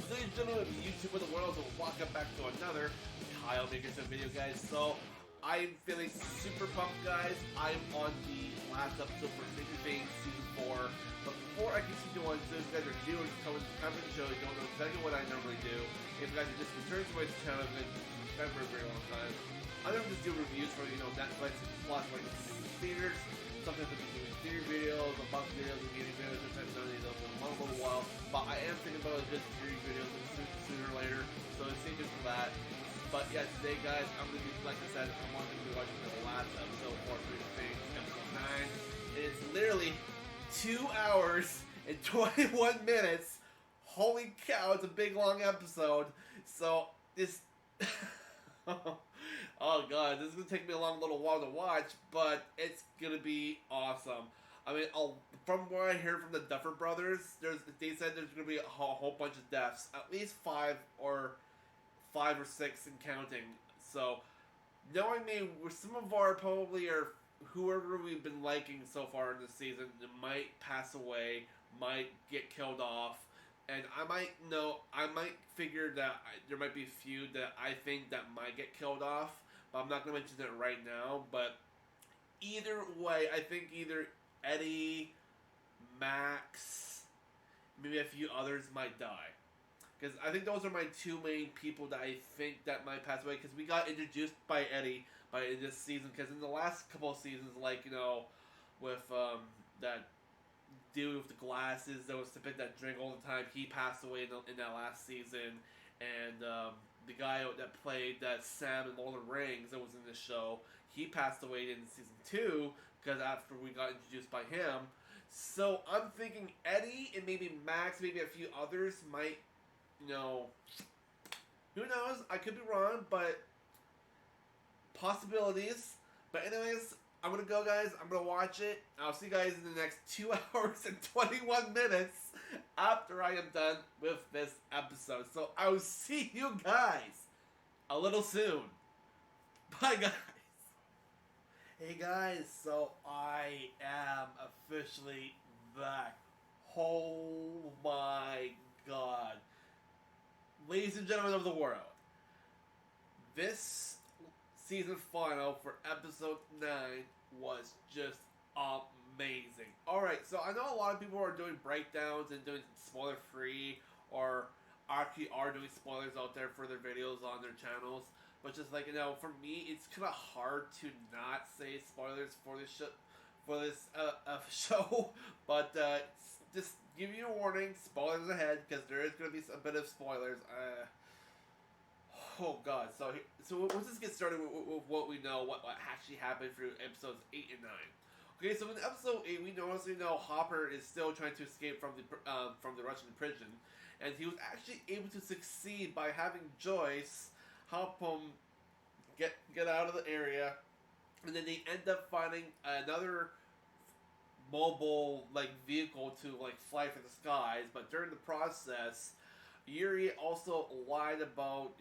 Greetings, ladies and gentlemen of YouTube of the world, and welcome back to another Kyle Minger video, guys. So, I'm feeling super pumped, guys. I'm on the last episode for Stranger Things Season 4. But before I continue on, so if you guys are new and coming to the show, you don't know exactly what I normally do. If you guys are just returning to my channel, I've been subscribed for a very long time. I don't just do reviews for, Netflix, plus like the theaters. Sometimes I'll be doing theater videos, unboxing videos, and gaming videos, sometimes none of these will a little while. But I am thinking about just theater videos sooner or later, so stay tuned for that. But yeah, today guys, I'm going to be, like I said, I'm going to be watching the last episode for Stranger Things, episode 9. And it's literally 2 hours and 21 minutes. Holy cow, it's a big long episode. So, this... oh god, this is going to take me a little while to watch, but it's going to be awesome. I mean, from what I heard from the Duffer Brothers, they said there's going to be a whole bunch of deaths. At least 5 or 6 and counting. So, knowing me, some of our probably are whoever we've been liking so far in this season might pass away, might get killed off. And I might figure that there might be a few that I think that might get killed off, but I'm not going to mention it right now. But either way, I think either Eddie, Max, maybe a few others might die. Because I think those are my two main people that I think that might pass away. Because we got introduced by Eddie in this season. Because in the last couple of seasons, like, with that dude with the glasses that was sipping that drink all the time, he passed away in that last season. And the guy that played that Sam in Lord of the Rings that was in the show, he passed away in season 2 because after we got introduced by him. So I'm thinking Eddie and maybe Max, maybe a few others might, who knows? I could be wrong, but possibilities. But anyways, I'm going to go, guys. I'm going to watch it. I'll see you guys in the next 2 hours and 21 minutes after I am done with this episode. So I will see you guys a little soon. Bye, guys. Hey, guys. So I am officially back. Oh, my God. Ladies and gentlemen of the world, this season final for episode 9 was just amazing. Alright, so I know a lot of people are doing breakdowns and doing spoiler free, or actually are doing spoilers out there for their videos on their channels, but just like, for me, it's kind of hard to not say spoilers for this show, but just give you a warning, spoilers ahead, because there is going to be a bit of spoilers. Oh god, so let's just get started with what we know, what actually happened through episodes 8 and 9. Okay, so in episode 8, we know Hopper is still trying to escape from the Russian prison, and he was actually able to succeed by having Joyce help him get out of the area, and then they end up finding another mobile vehicle to fly for the skies. But during the process, Yuri also lied about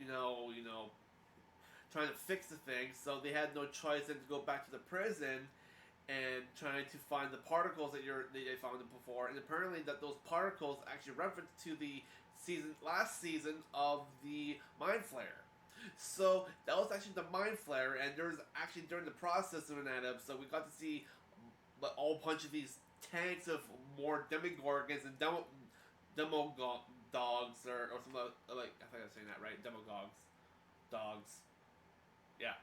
trying to fix the thing, so they had no choice than to go back to the prison and trying to find the particles that they found them before. And apparently that those particles actually reference to the last season of the Mind Flayer. So that was actually the Mind Flayer, and there was actually during the process of an episode, we got to see a whole bunch of these tanks of more demogorgons and dogs or something I think I'm saying that right. Demagogues. Dogs. Yeah.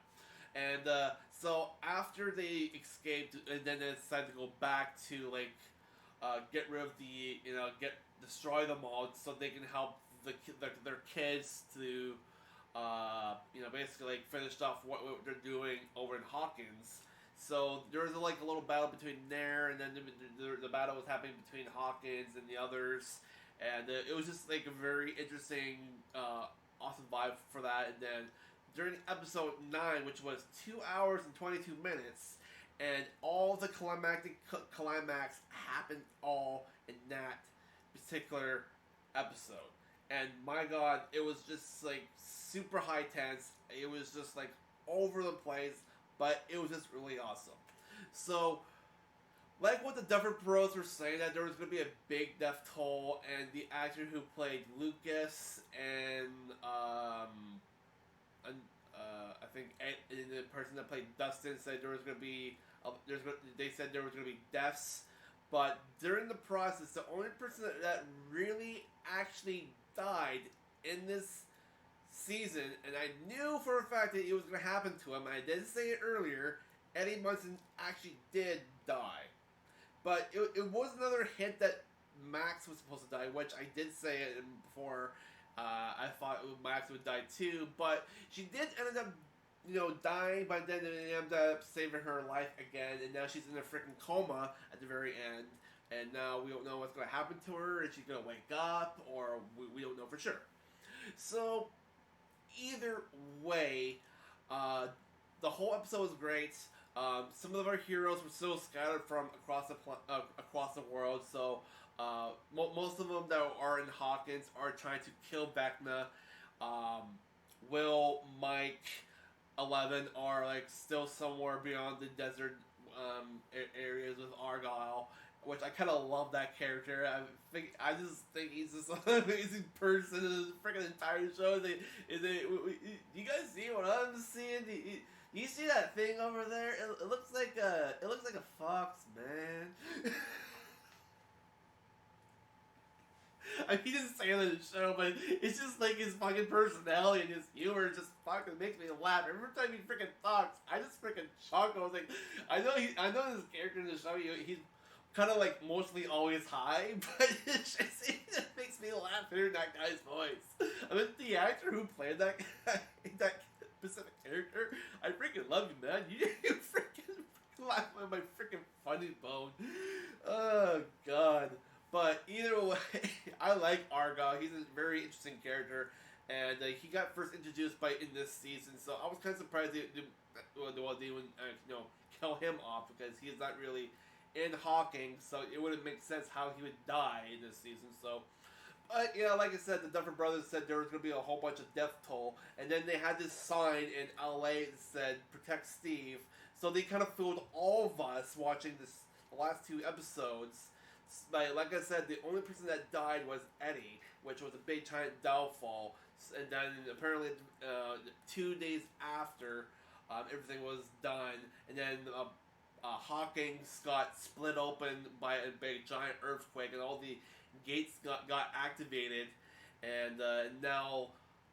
And so after they escaped and then they decided to go back to get rid of destroy them all so they can help their kids to basically finish off what they're doing over in Hawkins. So there was a little battle between there, and then the battle was happening between Hawkins and the others. And it was just a very interesting, awesome vibe for that. And then during episode 9, which was 2 hours and 22 minutes, and all the climax happened all in that particular episode. And my god, it was just super high tense. It was just over the place, but it was just really awesome. So like what the Duffer Bros were saying, that there was going to be a big death toll, and the actor who played Lucas and and, I think and the person that played Dustin said there was going to be they said there was going to be deaths, but during the process, the only person that really actually died in this season, and I knew for a fact that it was going to happen to him, and I did say it earlier, Eddie Munson actually did die. But it was another hint that Max was supposed to die, which I did say it before. I thought Max would die too, but she did end up, dying. But then they ended up saving her life again, and now she's in a freaking coma at the very end. And now we don't know what's going to happen to her. Is she going to wake up, or we don't know for sure. So either way, the whole episode was great. Some of our heroes were still scattered from across the world, so most of them that are in Hawkins are trying to kill Vecna. Will, Mike, 11 are like still somewhere beyond the desert areas with Argyle, which I kind of love that character. I just think he's just an amazing person in this freaking entire show. You guys see what I'm seeing? You see that thing over there? It looks like a fox, man. I mean, he didn't say it in the show, but it's just like his fucking personality and his humor just fucking makes me laugh. Every time he freaking talks, I just freaking chuckle. I was like, I know this character in the show. He's kind of like mostly always high, but it makes me laugh hearing that guy's voice. I mean, the actor who played that specific character, I freaking love you, man. You freaking laugh at my freaking funny bone. Oh god. But either way, I like Argyle. He's a very interesting character, and he got first introduced in this season. So I was kind of surprised they would kill him off, because he's not really in Hawking. So it wouldn't make sense how he would die in this season. So, but like I said, the Duffer Brothers said there was going to be a whole bunch of death toll, and then they had this sign in LA that said "Protect Steve." So they kind of fooled all of us watching the last two episodes. Like I said, the only person that died was Eddie, which was a big giant downfall. And then apparently 2 days after everything was done, and then Hawkins got split open by a big giant earthquake, and all the gates got activated, and now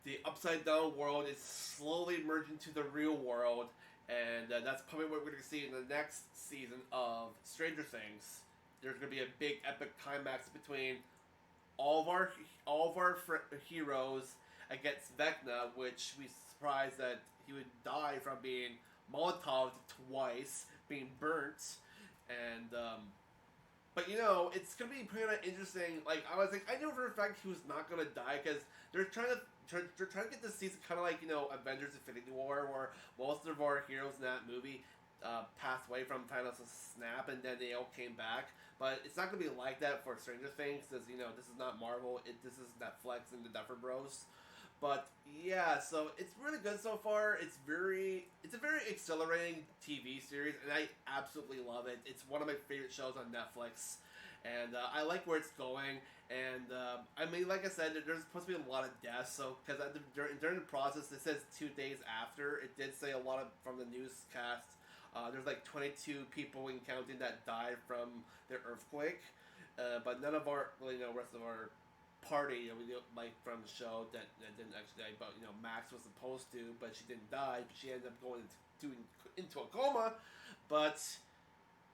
the upside down world is slowly merging to the real world, and that's probably what we're going to see in the next season of Stranger Things. There's going to be a big epic climax between all of our heroes against Vecna, which we surprised that he would die from being Molotov'd twice, being burnt, and but it's gonna be kind of interesting. Like I knew for a fact he was not gonna die, because they're trying to get this season kind of like Avengers: Infinity War, where most of our heroes in that movie passed away from Thanos' snap, and then they all came back. But it's not going to be like that for Stranger Things, because, this is not Marvel. This is Netflix and the Duffer Bros. But, yeah, so it's really good so far. It's a very exhilarating TV series, and I absolutely love it. It's one of my favorite shows on Netflix, and I like where it's going. And, I mean, like I said, there's supposed to be a lot of deaths, so, because during the process, it says 2 days after. It did say a lot from the newscast. There's like 22 people in counting that died from the earthquake, but none of our rest of our party like from the show that didn't actually die. But Max was supposed to, but she didn't die. But she ended up going into a coma. But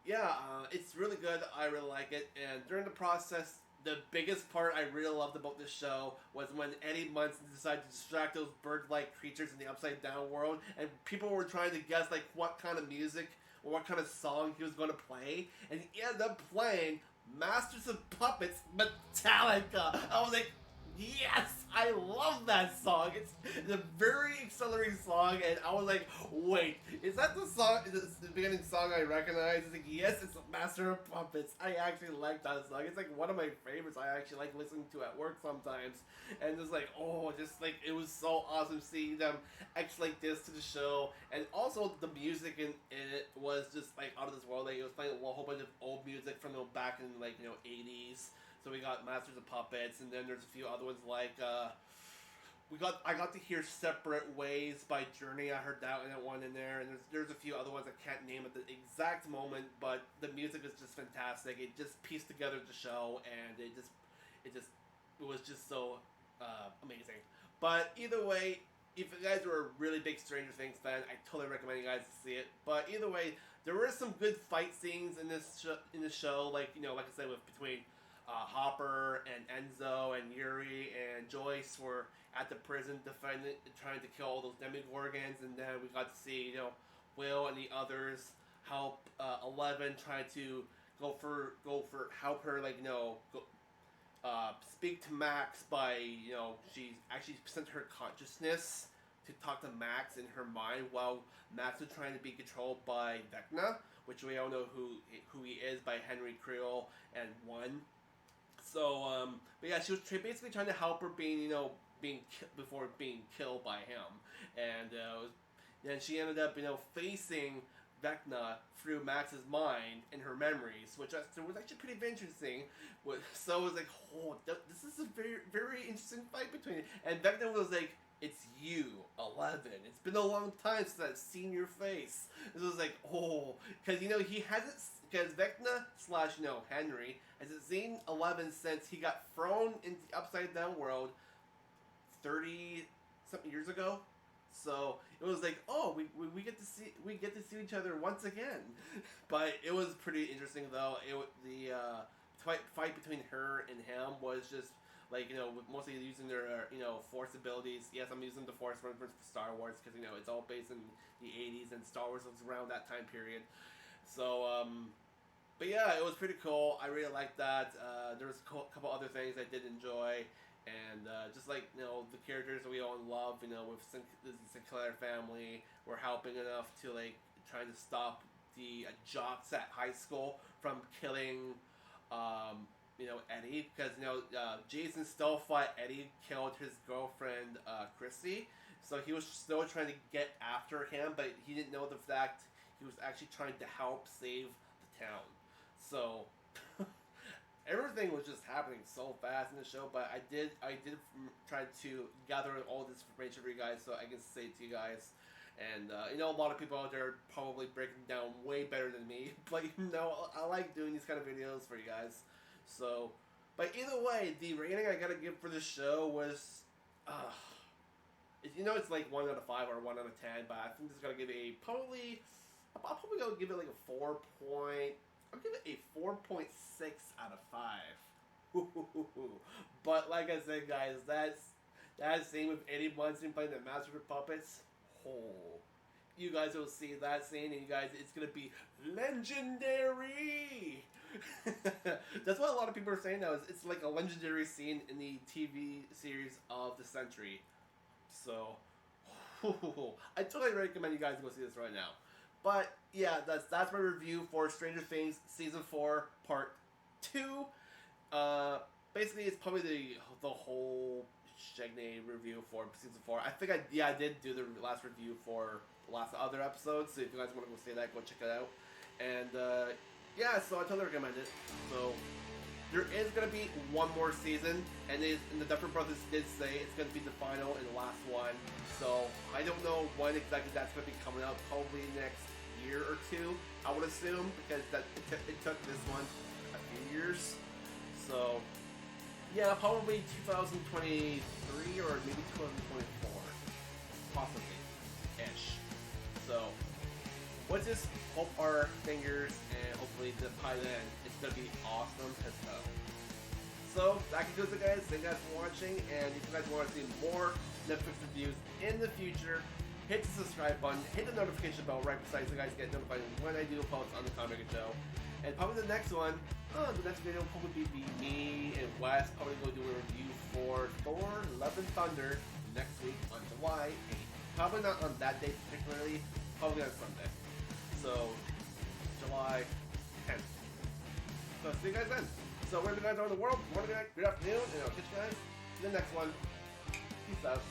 yeah, it's really good. I really like it. And during the process, the biggest part I really loved about this show was when Eddie Munson decided to distract those bird-like creatures in the upside-down world, and people were trying to guess like what kind of music or what kind of song he was going to play, and he ended up playing Masters of Puppets Metallica. I was like, Yes, I love that song. It's a very accelerating song, and I was like, "Wait, is that the song? Is this the beginning song I recognize?" It's like, "Yes, it's Master of Puppets." I actually like that song. It's like one of my favorites. I actually like listening to at work sometimes, and it's like, oh, just like it was so awesome seeing them actually like this to the show, and also the music in it was just like out of this world. Like it was playing a whole bunch of old music from back in like 80s. So we got Masters of Puppets, and then there's a few other ones like I got to hear Separate Ways by Journey. I heard that one in there, and there's a few other ones I can't name at the exact moment, but the music is just fantastic. It just pieced together the show, and it was just so amazing. But either way, if you guys were a really big Stranger Things fan, I totally recommend you guys to see it. But either way, there were some good fight scenes in this show, like like I said, with between Hopper and Enzo and Yuri and Joyce were at the prison defending, trying to kill all those Demogorgons, and then we got to see Will and the others help Eleven trying to go for help her speak to Max by she actually sent her consciousness to talk to Max in her mind while Max was trying to be controlled by Vecna, which we all know who he is by Henry Creel and One. So, but yeah, she was basically trying to help her before being killed by him, and then she ended up facing Vecna through Max's mind and her memories, which was actually pretty interesting. So it was like, oh, this is a very very interesting fight between it. And Vecna was like, "It's you, 11. It's been a long time since I've seen your face." This was like, oh, because he hasn't. Because Vecna / Henry hasn't seen 11 since he got thrown into the upside down world 30 something years ago. So it was like, oh, we get to see each other once again. But it was pretty interesting though. The fight between her and him was just like mostly using their Force abilities. Yes, I'm using the Force for Star Wars because it's all based in the 80s and Star Wars was around that time period. So but yeah, it was pretty cool. I really liked that. There was a couple other things I did enjoy, and just like the characters that we all love, with the Sinclair family, were helping enough to trying to stop the jocks at high school from killing, Eddie, because Jason still thought Eddie killed his girlfriend Chrissy, so he was still trying to get after him, but he didn't know the fact he was actually trying to help save the town. So everything was just happening so fast in the show, but I did try to gather all this information for you guys so I can say it to you guys. And a lot of people out there are probably breaking down way better than me, but I like doing these kind of videos for you guys. So, but either way, the rating I gotta give for this show was, it's like 1 out of 5 or 1 out of 10, but I think this is gonna give it I'll probably go give it like a 4 point. I'll give it a 4.6 out of 5. But like I said, guys, that's same with Eddie Munson playing the Master of Puppets. Oh, you guys will see that scene, and you guys, it's gonna be legendary. That's what a lot of people are saying now. It's like a legendary scene in the TV series of the century. So, I totally recommend you guys go see this right now. But yeah, that's my review for Stranger Things Season 4 Part 2. Basically, it's probably the whole Shagney review for Season 4. I think I did do the last review for the last other episodes, so if you guys want to go see that, go check it out. And yeah, so I totally recommend it. So there is going to be one more season, and the Duffer Brothers did say it's going to be the final and the last one. So I don't know when exactly that's going to be coming out, probably next year or two, I would assume, because it took this one a few years. So yeah, probably 2023 or maybe 2024, possibly ish. So we'll just hope our fingers, and hopefully by then it's gonna be awesome as hell. So that concludes it, guys. Thank you guys for watching, and if you guys want to see more Netflix reviews in the future, hit the subscribe button, hit the notification bell right beside so you guys get notified when I do a post on the Comic Show. And probably the next one, the next video will probably be me and Wes probably go do a review for Thunder next week on July 8th. Probably not on that day particularly, probably on Sunday. So, July 10th. So, see you guys then. So, wherever you guys are in the world, good morning, good afternoon, and I'll catch you guys in the next one. Peace out.